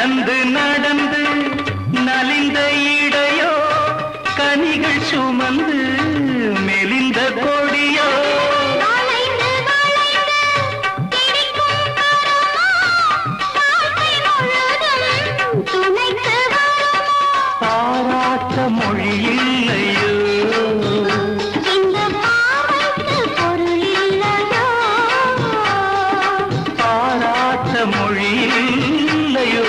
நடந்து நடந்து நலிந்த இடையோ கனிகள் சுமந்து மெலிந்த கொடியோ பாராட்ட மொழி இல்லையோ பாராட்ட மொழி இல்லையோ